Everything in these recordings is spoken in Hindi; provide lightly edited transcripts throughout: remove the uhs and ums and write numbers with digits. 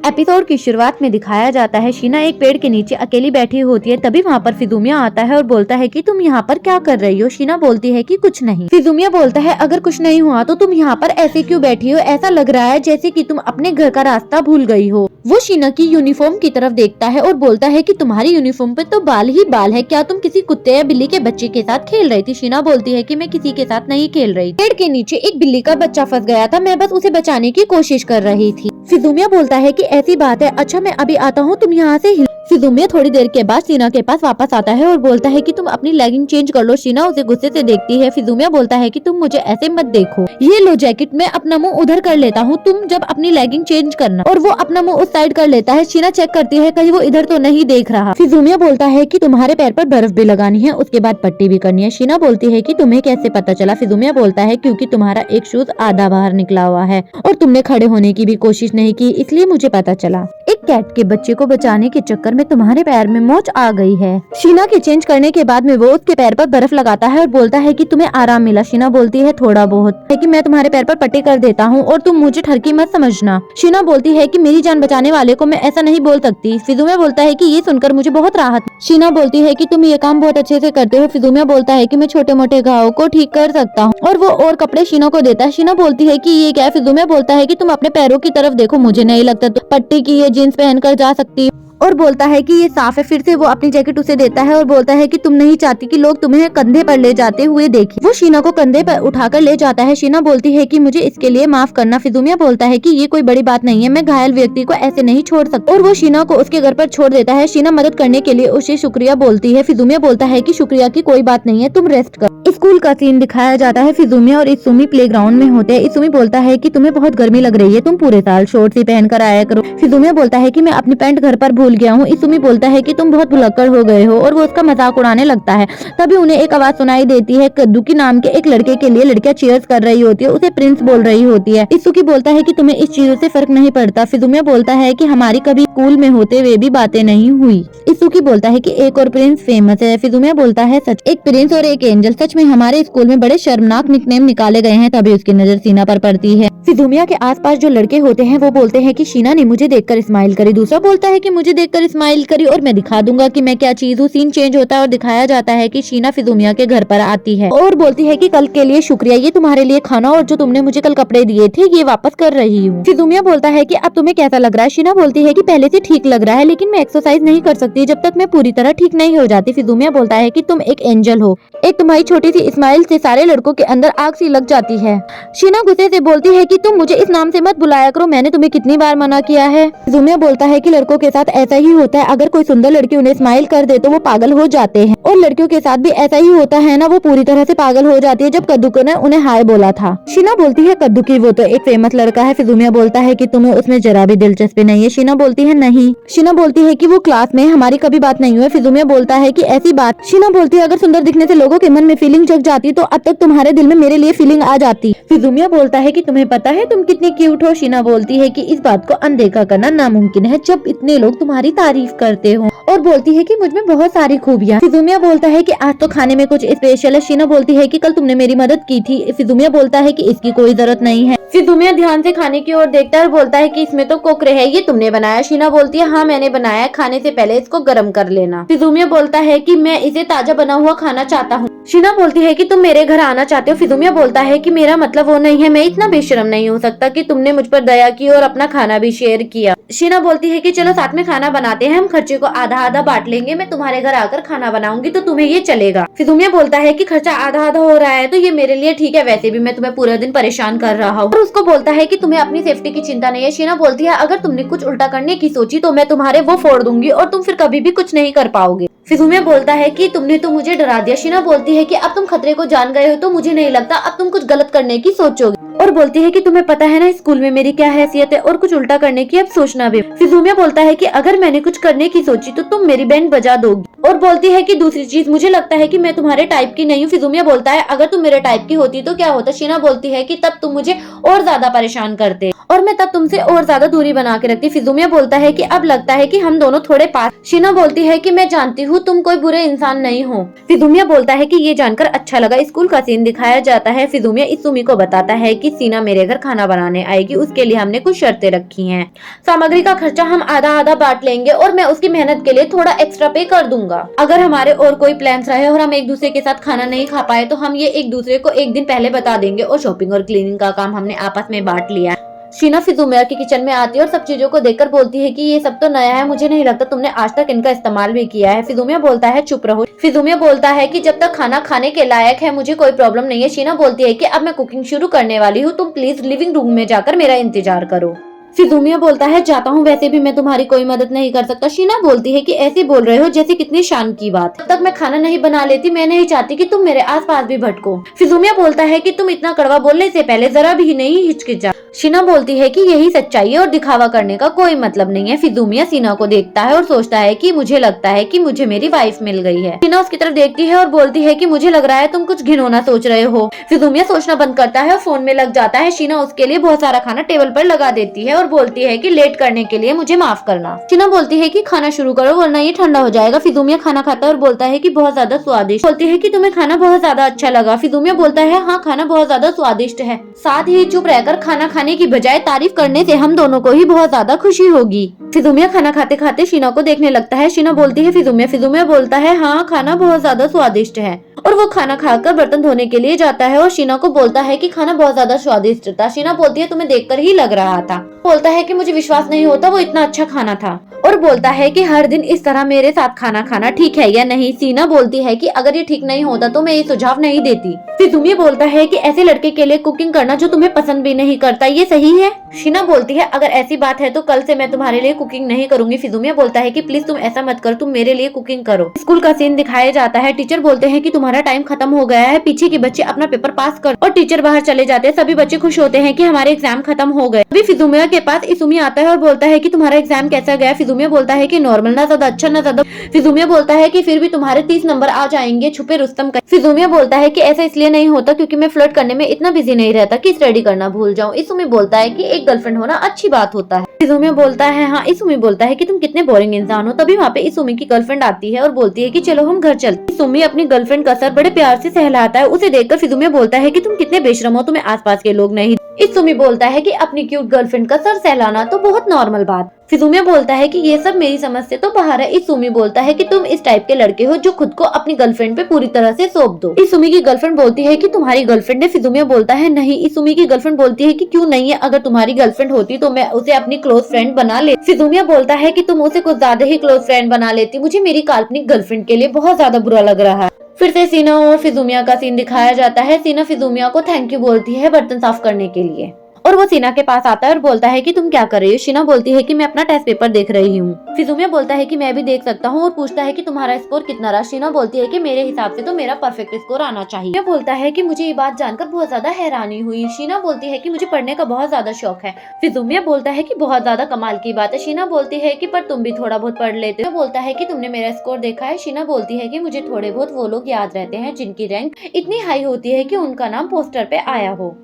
एपिसोड की शुरुआत में दिखाया जाता है शीना एक पेड़ के नीचे अकेली बैठी होती है। तभी वहाँ पर फिजुमिया आता है और बोलता है कि तुम यहाँ पर क्या कर रही हो। शीना बोलती है कि कुछ नहीं। फिजुमिया बोलता है अगर कुछ नहीं हुआ तो तुम यहाँ पर ऐसे क्यों बैठी हो, ऐसा लग रहा है जैसे कि तुम अपने घर का रास्ता भूल गई हो। वो शीना की यूनिफॉर्म की तरफ देखता है और बोलता है कि तुम्हारी यूनिफॉर्म पे तो बाल ही बाल है, क्या तुम किसी कुत्ते या बिल्ली के बच्चे के साथ खेल रही थी। शीना बोलती है कि मैं किसी के साथ नहीं खेल रही, पेड़ के नीचे एक बिल्ली का बच्चा फंस गया था, मैं बस उसे बचाने की कोशिश कर रही थी। फिजुमिया बोलता है कि ऐसी बात है, अच्छा मैं अभी आता हूँ, तुम यहाँ से फिजुमिया थोड़ी देर के बाद शीना के पास वापस आता है और बोलता है कि तुम अपनी लेगिंग चेंज कर लो। शीना उसे गुस्से से देखती है। फिजुमिया बोलता है कि तुम मुझे ऐसे मत देखो, ये लो जैकेट, मैं अपना मुंह उधर कर लेता हूँ, तुम जब अपनी लेगिंग चेंज करना। और वो अपना मुंह उस साइड कर लेता है। शीना चेक करती है कहीं वो इधर तो नहीं देख रहा। फिजुमिया बोलता है कि तुम्हारे पैर पर बर्फ भी लगानी है, उसके बाद पट्टी भी करनी है। शीना बोलती है कि तुम्हें कैसे पता चला। फिजुमिया बोलता है क्योंकि तुम्हारा एक शूज आधा बाहर निकला हुआ है और तुमने खड़े होने की भी कोशिश नहीं की, इसलिए मुझे पता चला। एक कैट के बच्चे को बचाने के चक्कर में तुम्हारे पैर में मोच आ गई है। शीना के चेंज करने के बाद में वो उसके पैर पर बर्फ लगाता है और बोलता है कि तुम्हें आराम मिला। शीना बोलती है थोड़ा बहुत है कि मैं तुम्हारे पैर पर पट्टी कर देता हूँ और तुम मुझे ठरकी मत समझना। शीना बोलती है कि मेरी जान बचाने वाले को मैं ऐसा नहीं बोल सकती। फिजुमिया बोलता है कि ये सुनकर मुझे बहुत राहत। शीना बोलती है कि तुम ये काम बहुत अच्छे से करते हो। फिजुमिया बोलता है कि मैं छोटे मोटे घावों को ठीक कर सकता हूँ और वो और कपड़े शीना को देता है। शीना बोलती है कि ये क्या है। फिजुमिया बोलता है कि तुम अपने पैरों की तरफ देखो, मुझे नहीं लगता तो पट्टी की ये जींस पहनकर जा सकती और बोलता है कि ये साफ है। फिर से वो अपनी जैकेट उसे देता है और बोलता है कि तुम नहीं चाहती कि लोग तुम्हें कंधे पर ले जाते हुए देखें। वो शीना को कंधे पर उठाकर ले जाता है। शीना बोलती है कि मुझे इसके लिए माफ करना। फिजुमिया बोलता है कि ये कोई बड़ी बात नहीं है, मैं घायल व्यक्ति को ऐसे नहीं छोड़ सकता और वो शीना को उसके घर पर छोड़ देता है। शीना मदद करने के लिए उसे शुक्रिया बोलती है। फिजुमिया बोलता है कि शुक्रिया की कोई बात नहीं है, तुम रेस्ट कर। स्कूल का सीन दिखाया जाता है। फिजुमिया और इत्सुमी प्लेग्राउंड में होते हैं। इत्सुमी बोलता है कि तुम्हें बहुत गर्मी लग रही है, तुम पूरे साल शॉर्ट्स ही पहनकर आया करो। फिजुमिया बोलता है कि मैं अपनी पैंट घर पर भूल गया हूँ। इत्सुमी बोलता है कि तुम बहुत भुलक्कड़ हो गए हो और वो उसका मजाक उड़ाने लगता है। तभी उन्हें एक आवाज सुनाई देती है। कद्दुकी नाम के एक लड़के के लिए लड़कियां चीयर्स कर रही होती है, उसे प्रिंस बोल रही होती है। इत्सुकी बोलता है कि तुम्हें इस चीजों से फर्क नहीं पड़ता। फिजुमिया बोलता है कि हमारी कभी स्कूल में होते हुए भी बातें नहीं हुई। इत्सुकी बोलता है कि एक और प्रिंस फेमस है। फिजुमिया बोलता है सच, एक प्रिंस और एक एंजल, सच में हमारे स्कूल में बड़े शर्मनाक निकनेम निकाले गए हैं। तभी उसकी नजर शीना पर पड़ती है। फिजुमिया के आसपास जो लड़के होते हैं वो बोलते हैं कि शीना ने मुझे देखकर स्माइल करी। दूसरा बोलता है कि मुझे देखकर स्माइल करी और मैं दिखा दूंगा कि मैं क्या चीज हूँ। सीन चेंज होता है और दिखाया जाता है कि शीना फिजुमिया के घर पर आती है और बोलती है कि कल के लिए शुक्रिया, ये तुम्हारे लिए खाना और जो तुमने मुझे कल कपड़े दिए थे ये वापस कर रही हूँ। फिजुमिया बोलता है कि अब तुम्हें कैसा लग रहा है। शीना बोलती है कि पहले से ठीक लग रहा है, लेकिन मैं एक्सरसाइज नहीं कर सकती जब तक मैं पूरी तरह ठीक नहीं हो जाती। फिजुमिया बोलता है कि तुम एक एंजल हो, एक तुम्हारी छोटी सी स्माइल से सारे लड़कों के अंदर आग सी लग जाती है। शीना गुस्से से बोलती है कि तुम मुझे इस नाम से मत बुलाया करो, मैंने तुम्हें कितनी बार मना किया है। फिजुमिया बोलता है कि लड़कों के साथ ऐसा ही होता है, अगर कोई सुंदर लड़की उन्हें स्माइल कर दे तो वो पागल हो जाते हैं और लड़कियों के साथ भी ऐसा ही होता है ना, वो पूरी तरह से पागल हो जाती है। जब कद्दुकी ने उन्हें हाय बोला था। शीना बोलती है कद्दुकी वो तो एक फेमस लड़का है। फिजुमिया बोलता है कि तुम्हें उसमें जरा भी दिलचस्पी नहीं है। शीना बोलती है नहीं। शीना बोलती है कि वो क्लास में हमारी कभी बात नहीं हुई। फिजुमिया बोलता है कि ऐसी बात। शीना बोलती है अगर सुंदर दिखने से लोगों के मन में फीलिंग जग जाती तो अब तक तुम्हारे दिल में मेरे लिए फीलिंग आ जाती। फिजुमिया बोलता है कि तुम्हें पता है तुम कितनी क्यूट हो। शीना बोलती है कि इस बात को अनदेखा करना नामुमकिन है जब इतने लोग तुम्हारी तारीफ करते हो और बोलती है कि मुझ में बहुत सारी खूबियां। फिजुमिया बोलता है कि आज तो खाने में कुछ स्पेशल है। शीना बोलती है कि कल तुमने मेरी मदद की थी। फिजुमिया बोलता है कि इसकी कोई जरूरत नहीं है। फिजुमिया ध्यान से खाने की ओर देखता है और बोलता है कि इसमें तो कोकरे है, ये तुमने बनाया। शीना बोलती है हाँ मैंने बनाया, खाने से पहले इसको गर्म कर लेना। फिजुमिया बोलता है कि मैं इसे ताजा बना हुआ खाना चाहता हूँ। शीना बोलती है कि तुम मेरे घर आना चाहते हो। फिजुमिया बोलता है कि मेरा मतलब वो नहीं है, मैं इतना बेशर्म नहीं हो सकता कि तुमने मुझ पर दया की और अपना खाना भी शेयर किया। शीना बोलती है कि चलो साथ में खाना बनाते हैं, हम खर्चे को आधा आधा बांट लेंगे, मैं तुम्हारे घर आकर खाना बनाऊंगी तो तुम्हें ये चलेगा। फिजुमिया बोलता है कि खर्चा आधा आधा हो रहा है तो ये मेरे लिए ठीक है, वैसे भी मैं तुम्हें पूरा दिन परेशान कर रहा हूँ। और उसको बोलता है कि तुम्हें अपनी सेफ्टी की चिंता नहीं है। शीना बोलती है अगर तुमने कुछ उल्टा करने की सोची तो मैं तुम्हारे वो फोड़ दूंगी और तुम फिर कभी भी कुछ नहीं कर पाओगे। फिजुमिया बोलता है कि तुमने तो मुझे डरा दिया। शीना बोलती है कि अब तुम खतरे को जान गए हो तो मुझे नहीं लगता अब तुम कुछ गलत करने की सोचोगे और बोलती है कि तुम्हें पता है ना स्कूल में मेरी क्या हैसियत है और कुछ उल्टा करने की अब सोचना भी। फिजुमिया बोलता है कि अगर मैंने कुछ करने की सोची तो तुम मेरी बैंड बजा दोगी और बोलती है कि दूसरी चीज मुझे लगता है कि मैं तुम्हारे टाइप की नहीं हूँ। फिजुमिया बोलता है अगर तुम मेरे टाइप की होती तो क्या होता। शीना बोलती है कि तब तुम मुझे और ज्यादा परेशान करते और मैं तब तुमसे और ज्यादा दूरी बना के रखती। फिजुमिया बोलता है कि अब लगता है कि हम दोनों थोड़े पास। शीना बोलती है कि मैं जानती हूँ तुम कोई बुरे इंसान नहीं हो। फिजुमिया बोलता है कि ये जानकर अच्छा लगा। स्कूल का सीन दिखाया जाता है। फिजुमिया इत्सुमी को बताता है कि सीना मेरे घर खाना बनाने आएगी, उसके लिए हमने कुछ शर्तें रखी हैं। सामग्री का खर्चा हम आधा आधा बांट लेंगे और मैं उसकी मेहनत के लिए थोड़ा एक्स्ट्रा पे कर दूंगा। अगर हमारे और कोई प्लान्स रहे और हम एक दूसरे के साथ खाना नहीं खा पाए तो हम ये एक दूसरे को एक दिन पहले बता देंगे। और शॉपिंग और क्लीनिंग का काम हमने आपस में बांट लिया। शीना फिजुमिया के किचन में आती है और सब चीजों को देखकर बोलती है कि ये सब तो नया है, मुझे नहीं लगता तुमने आज तक इनका इस्तेमाल भी किया है। फिजुमिया बोलता है चुप रहो। फिजुमिया बोलता है कि जब तक खाना खाने के लायक है मुझे कोई प्रॉब्लम नहीं है। शीना बोलती है कि अब मैं कुकिंग शुरू करने वाली हूँ, तुम प्लीज लिविंग रूम में जाकर मेरा इंतजार करो। फिजुमिया बोलता है जाता हूँ, वैसे भी मैं तुम्हारी कोई मदद नहीं कर सकता। शीना बोलती है कि ऐसे बोल रहे हो जैसे कितनी शान की बात। जब तक मैं खाना नहीं बना लेती मैं नहीं चाहती कि तुम मेरे आसपास भी भटको। फिजुमिया बोलता है कि तुम इतना कड़वा बोलने से पहले जरा भी नहीं हिचकिचा। शीना बोलती है कि यही सच्चाई है और दिखावा करने का कोई मतलब नहीं है। फिजुमिया शीना को देखता है और सोचता है कि मुझे लगता है कि मुझे मेरी वाइफ मिल गई है। शीना उसकी तरफ देखती है और बोलती है कि मुझे लग रहा है तुम कुछ घिनौना सोच रहे हो। फिजुमिया सोचना बंद करता है और फोन में लग जाता है। शीना उसके लिए बहुत सारा खाना टेबल पर लगा देती है और बोलती है कि लेट करने के लिए मुझे माफ करना। शीना बोलती है कि खाना शुरू करो वरना ये ठंडा हो जाएगा। फिजुमिया खाना खाता है और बोलता है कि बहुत ज्यादा स्वादिष्ट। बोलती है कि तुम्हें खाना बहुत ज्यादा अच्छा लगा। फिजुमिया बोलता है हाँ खाना बहुत ज्यादा स्वादिष्ट है। साथ ही चुप रहकर खाना खाने की बजाय तारीफ करने से हम दोनों को ही बहुत ज्यादा खुशी होगी। फिजुमिया खाना खाते खाते शीना को देखने लगता है। शीना बोलती है फिजुमिया। फिजुमिया बोलता है हाँ खाना बहुत ज्यादा स्वादिष्ट है और वो खाना खाकर बर्तन धोने के लिए जाता है और शीना को बोलता है कि खाना बहुत ज्यादा स्वादिष्ट था। शीना बोलती है तुम्हें देखकर ही लग रहा था। बोलता है कि मुझे विश्वास नहीं होता वो इतना अच्छा खाना था और बोलता है कि हर दिन इस तरह मेरे साथ खाना खाना ठीक है या नहीं। शीना बोलती है कि अगर ये ठीक नहीं होता तो मैं ये सुझाव नहीं देती। फिजुमिया बोलता है कि ऐसे लड़के के लिए कुकिंग करना जो तुम्हें पसंद भी नहीं करता ये सही है। शीना बोलती है अगर ऐसी बात है तो कल से मैं तुम्हारे लिए कुकिंग नहीं करूंगी। फिजुमिया बोलता है कि प्लीज तुम ऐसा मत कर, तुम मेरे लिए कुकिंग करो। स्कूल का सीन दिखाया जाता है। टीचर बोलते हैं कि तुम्हारा टाइम खत्म हो गया है, पीछे के बच्चे अपना पेपर पास कर। और टीचर बाहर चले जाते हैं। सभी बच्चे खुश होते हैं कि हमारे एग्जाम खत्म हो गए। अभी फिजुमिया के पास इसुमी आता है और बोलता है कि तुम्हारा एग्जाम कैसा गया। फिजुमिया बोलता है कि नॉर्मल, ना ज्यादा अच्छा ना ज्यादा। फिजुमिया बोलता है कि फिर भी तुम्हारे 30 नंबर आ जाएंगे, छुपे रुस्तम का। फिजुमिया बोलता है कि ऐसा इसलिए नहीं होता क्योंकि मैं फ्लर्ट करने में इतना बिजी नहीं रहता कि स्टडी करना भूल जाऊं। इसुमी बोलता है कि एक गर्लफ्रेंड होना अच्छी बात होता है। फिजुमिया बोलता है हाँ। इसुमी बोलता है कि तुम कितने बोरिंग इंसान हो। तभी वहाँ पे इसुमी की गर्लफ्रेंड आती है और बोलती है कि चलो हम घर चलते। इसुमी अपनी गर्लफ्रेंड का सर बड़े प्यार से सहलाता है। उसे देखकर फिजुमिया बोलता है कि तुम कितने बेशरम हो, तुम्हें आसपास के लोग नहीं। इसुमी बोलता है कि अपनी क्यूट गर्लफ्रेंड का सर सहलाना तो बहुत नॉर्मल बात। फिजुमिया बोलता है कि ये सब मेरी समझ से तो बाहर है। इसुमी बोलता है कि तुम इस टाइप के लड़के हो जो खुद को अपनी गर्लफ्रेंड पे पूरी तरह से सौंप दो। इसुमी की गर्लफ्रेंड बोलती है कि तुम्हारी गर्लफ्रेंड है। फिजुमिया बोलता है नहीं। इसुमी की गर्लफ्रेंड बोलती है कि क्यों नहीं है, अगर तुम्हारी गर्लफ्रेंड होती तो मैं उसे अपनी क्लोज फ्रेंड बना ले। फिजुमिया बोलता है कि तुम उसे कुछ ज्यादा ही क्लोज फ्रेंड बना लेती, मुझे मेरी काल्पनिक गर्लफ्रेंड के लिए बहुत ज्यादा बुरा लग रहा है। फिर से शीना और फिजुमिया का सीन दिखाया जाता है। शीना फिजुमिया को थैंक यू बोलती है बर्तन साफ करने के लिए और वो शीना के पास आता है और बोलता है कि तुम क्या कर रही हो। शीना बोलती है कि मैं अपना टेस्ट पेपर देख रही हूँ। फिजुमिया बोलता है कि मैं भी देख सकता हूँ और पूछता है कि तुम्हारा स्कोर कितना रहा। शीना बोलती है कि मेरे हिसाब से तो मेरा परफेक्ट स्कोर आना चाहिए। बोलता है कि मुझे ये बात जानकर बहुत ज्यादा हैरानी हुई। शीना बोलती है कि मुझे पढ़ने का बहुत ज्यादा शौक है। फिजुमिया बोलता है कि बहुत ज्यादा कमाल की बात है। शीना बोलती है कि पर तुम भी थोड़ा बहुत पढ़ लेते हो। बोलता है कि तुमने मेरा स्कोर देखा है। शीना बोलती है कि मुझे थोड़े बहुत वो लोग याद रहते हैं जिनकी रैंक इतनी हाई होती है कि उनका नाम पोस्टर पे आया हो।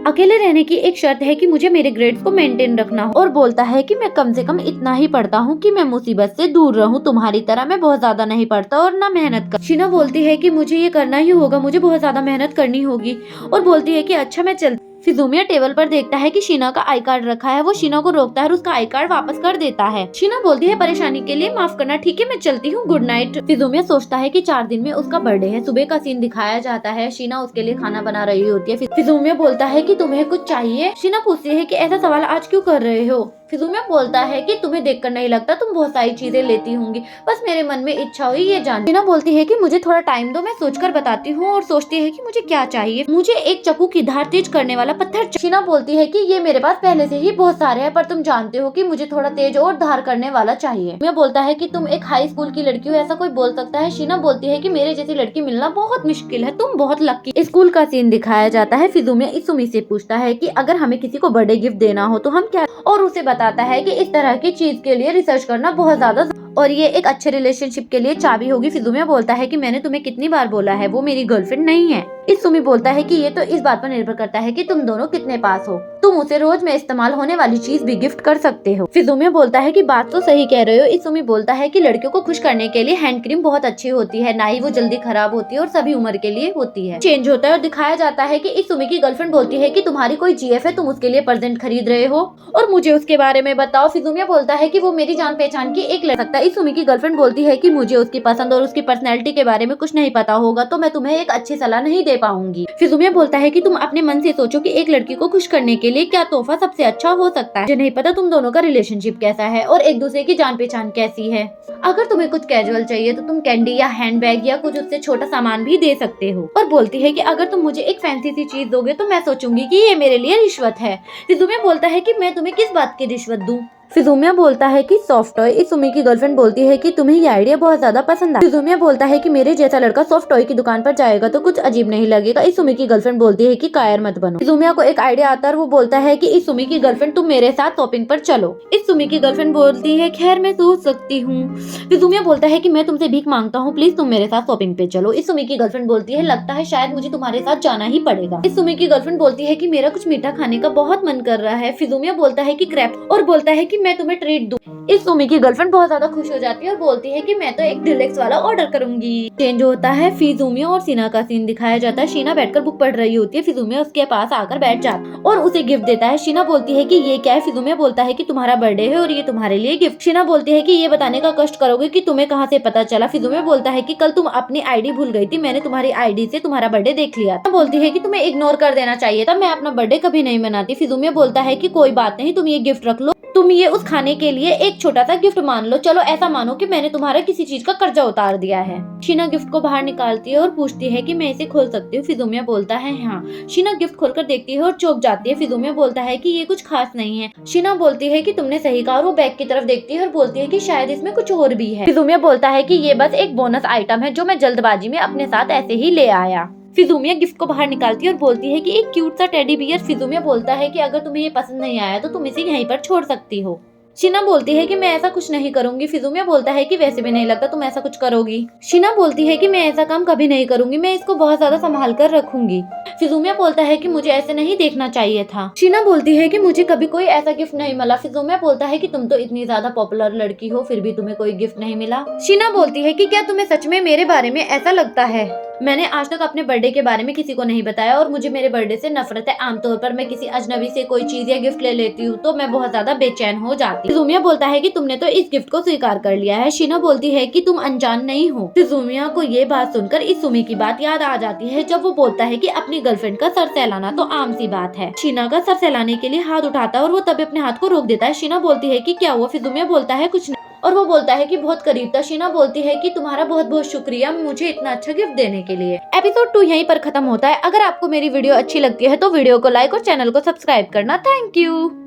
अकेले रहने की एक शर्त है कि मुझे मेरे ग्रेड्स को मेंटेन रखना हो और बोलता है कि मैं कम से कम इतना ही पढ़ता हूँ कि मैं मुसीबत से दूर रहूँ, तुम्हारी तरह मैं बहुत ज्यादा नहीं पढ़ता और ना मेहनत कर। शीना बोलती है कि मुझे ये करना ही होगा, मुझे बहुत ज्यादा मेहनत करनी होगी और बोलती है कि अच्छा मैं चल। फिजुमिया टेबल पर देखता है कि शीना का आई कार्ड रखा है। वो शीना को रोकता है और उसका आई कार्ड वापस कर देता है। शीना बोलती है परेशानी के लिए माफ करना, ठीक है मैं चलती हूँ, गुड नाइट। फिजुमिया सोचता है कि 4 दिन में उसका बर्थडे है। सुबह का सीन दिखाया जाता है। शीना उसके लिए खाना बना रही होती है। फिजुमिया बोलता है कि तुम्हें कुछ चाहिए। शीना पूछती है कि ऐसा सवाल आज क्यों कर रहे हो। फिजुमिया बोलता है कि तुम्हें देखकर नहीं लगता तुम बहुत सारी चीजें लेती होंगी, बस मेरे मन में इच्छा हुई ये जान। शीना बोलती है कि मुझे थोड़ा टाइम दो, मैं सोचकर बताती हूँ और सोचती है कि मुझे क्या चाहिए। मुझे एक चाकू की धार तेज करने वाला पत्थर। शीना बोलती है कि ये मेरे पास पहले से ही बहुत सारे हैं, पर तुम जानते हो कि मुझे थोड़ा तेज और धार करने वाला चाहिए। मैं बोलता है कि तुम एक हाई स्कूल की लड़की हो, ऐसा कोई बोल सकता है। शीना बोलती है कि मेरे जैसी लड़की मिलना बहुत मुश्किल है, तुम बहुत लकी। स्कूल का सीन दिखाया जाता है। फिजुमिया इसुमी से पूछता है कि अगर हमें किसी को बर्थडे गिफ्ट देना हो तो हम क्या, और उसे बताता है कि इस तरह की चीज के लिए रिसर्च करना बहुत ज्यादा और ये एक अच्छे रिलेशनशिप के लिए चाबी होगी। फिजुमिया बोलता है कि मैंने तुम्हें कितनी बार बोला है वो मेरी गर्लफ्रेंड नहीं है। इत्सुमी बोलता है कि ये तो इस बात पर निर्भर करता है कि तुम दोनों कितने पास हो। तुम उसे रोज में इस्तेमाल होने वाली चीज भी गिफ्ट कर सकते हो। फिजुमिया बोलता है कि बात तो सही कह रहे हो। इत्सुमी बोलता है कि लड़कियों को खुश करने के लिए हैंड क्रीम बहुत अच्छी होती है, ना ही वो जल्दी खराब होती है और सभी उम्र के लिए होती है। चेंज होता है और दिखाया जाता है कि इत्सुमी की गर्लफ्रेंड बोलती है कि तुम्हारी कोई जीएफ है, तुम उसके लिए प्रेजेंट खरीद रहे हो और मुझे उसके बारे में बताओ। फिजुमिया बोलता है कि वो मेरी जान पहचान की एक लड़का। इत्सुमी की गर्लफ्रेंड बोलती है कि मुझे उसकी पसंद और उसकी पर्सनैलिटी के बारे में कुछ नहीं पता होगा, तो मैं तुम्हें एक अच्छी सलाह नहीं दे पाऊंगी। फिजुमिया बोलता है कि तुम अपने मन से सोचो कि एक लड़की को खुश करने के लिए क्या तोहफा सबसे अच्छा हो सकता है। मुझे नहीं पता तुम दोनों का रिलेशनशिप कैसा है और एक दूसरे की जान पहचान कैसी है। अगर तुम्हें कुछ कैजुअल चाहिए तो तुम कैंडी या हैंडबैग या कुछ उससे छोटा सामान भी दे सकते हो। और बोलती है कि अगर तुम मुझे एक फैंसी सी चीज दोगे तो मैं सोचूंगी कि ये मेरे लिए रिश्वत है। फिजुमिया बोलता है कि मैं तुम्हें किस बात की रिश्वत दूं। फिजुमिया बोलता है कि सॉफ्ट टॉय। इत्सुमी की गर्लफ्रेंड बोलती है कि तुम्हें ये आइडिया बहुत ज्यादा पसंद आया। फिजुमिया बोलता है कि मेरे जैसा लड़का सॉफ्ट टॉय की दुकान पर जाएगा तो कुछ अजीब नहीं लगेगा। इत्सुमी की गर्लफ्रेंड बोलती है कि कायर मत बनो। फिजुमिया को एक आइडिया आता है और वो बोलता है कि इत्सुमी की गर्लफ्रेंड तुम मेरे साथ शॉपिंग पर चलो। इत्सुमी की गर्लफ्रेंड बोलती है खैर मैं सोच सकती हूँ। फिजुमिया बोलता है कि मैं तुमसे भीख मांगता हूँ, प्लीज तुम मेरे साथ शॉपिंग पे चलो। इत्सुमी की गर्लफ्रेंड बोलती है लगता है शायद मुझे तुम्हारे साथ जाना ही पड़ेगा। इत्सुमी की गर्लफ्रेंड बोलती है कि मेरा कुछ मीठा खाने का बहुत मन कर रहा है। फिजुमिया बोलता है कि क्रैप और बोलता है कि मैं तुम्हें ट्रीट दूं। इत्सुमी की गर्लफ्रेंड बहुत ज्यादा खुश हो जाती है और बोलती है कि मैं तो एक डिलेक्स वाला ऑर्डर करूंगी। चेंज होता है, फिजुमिया और शीना का सीन दिखाया जाता है। शीना बैठकर बुक पढ़ रही होती है, फिजुमिया उसके पास आकर बैठ जाता है और उसे गिफ्ट देता है। शीना बोलती है कि ये क्या है। फिजुमिया बोलता है कि तुम्हारा बर्थडे है और ये तुम्हारे लिए गिफ्ट। शीना बोलती है कि ये बताने का कष्ट करोगे कि तुम्हें कहाँ से पता चला। फिजुमिया बोलता है कि कल तुम अपनी आईडी भूल गई थी, मैंने तुम्हारी आईडी से तुम्हारा बर्थडे देख लिया था। बोलती है कि तुम्हें इग्नोर कर देना चाहिए था, मैं अपना बर्थडे कभी नहीं मनाती। फिजुमिया बोलता है कि कोई बात नहीं, तुम ये गिफ्ट रख लो, तुम ये उस खाने के लिए एक छोटा सा गिफ्ट मान लो। चलो ऐसा मानो कि मैंने तुम्हारा किसी चीज का कर्जा उतार दिया है। शीना गिफ्ट को बाहर निकालती है और पूछती है कि मैं इसे खोल सकती हूँ। फिजुमिया बोलता है हाँ। शीना गिफ्ट खोलकर देखती है और चौंक जाती है। फिजुमिया बोलता है कि ये कुछ खास नहीं है। शीना बोलती है कि तुमने सही कहा और वो बैग की तरफ देखती है और बोलती है कि शायद इसमें कुछ और भी है। फिजुमिया बोलता है कि ये बस एक बोनस आइटम है जो मैं जल्दबाजी में अपने साथ ऐसे ही ले आया। फिजुमिया गिफ्ट को बाहर निकालती है और बोलती है कि एक क्यूट सा टेडी बियर। फिजुमिया बोलता है कि अगर तुम्हें ये पसंद नहीं आया तो तुम इसे यहीं पर छोड़ सकती हो। शीना बोलती है कि मैं ऐसा कुछ नहीं करूंगी। फिजुमिया बोलता है कि वैसे भी नहीं लगता तुम ऐसा कुछ करोगी। शीना बोलती है कि मैं ऐसा काम कभी नहीं करूंगी, मैं इसको बहुत ज्यादा संभाल कर रखूंगी। फिजुमिया बोलता है कि मुझे ऐसे नहीं देखना चाहिए था। शीना बोलती है कि मुझे कभी कोई ऐसा गिफ्ट नहीं मिला। फिजुमिया बोलता है कि तुम तो इतनी ज्यादा पॉपुलर लड़की हो फिर भी तुम्हें कोई गिफ्ट नहीं मिला। शीना बोलती है कि क्या तुम्हें सच में मेरे बारे में ऐसा लगता है? मैंने आज तक अपने बर्थडे के बारे में किसी को नहीं बताया और मुझे मेरे बर्थडे से नफरत है। आमतौर पर मैं किसी अजनबी से कोई चीज या गिफ्ट ले लेती हूँ तो मैं बहुत ज्यादा बेचैन हो जाती हूँ। फिजुमिया बोलता है कि तुमने तो इस गिफ्ट को स्वीकार कर लिया है। शीना बोलती है कि तुम अनजान नहीं हो। फिजुमिया को ये बात सुनकर इत्सुमी की बात याद आ जाती है जब वो बोलता है कि अपनी गर्लफ्रेंड का सर सहलाना तो आम सी बात है। शीना का सर सहलाने के लिए हाथ उठाता है और वो तभी अपने हाथ को रोक देता है। शीना बोलती है कि क्या हुआ? फिजुमिया बोलता है कुछ नहीं और वो बोलता है कि बहुत करीब था। शीना बोलती है कि तुम्हारा बहुत बहुत शुक्रिया मुझे इतना अच्छा गिफ्ट देने के लिए। एपिसोड 2 यहीं पर खत्म होता है। अगर आपको मेरी वीडियो अच्छी लगती है तो वीडियो को लाइक और चैनल को सब्सक्राइब करना। Thank you.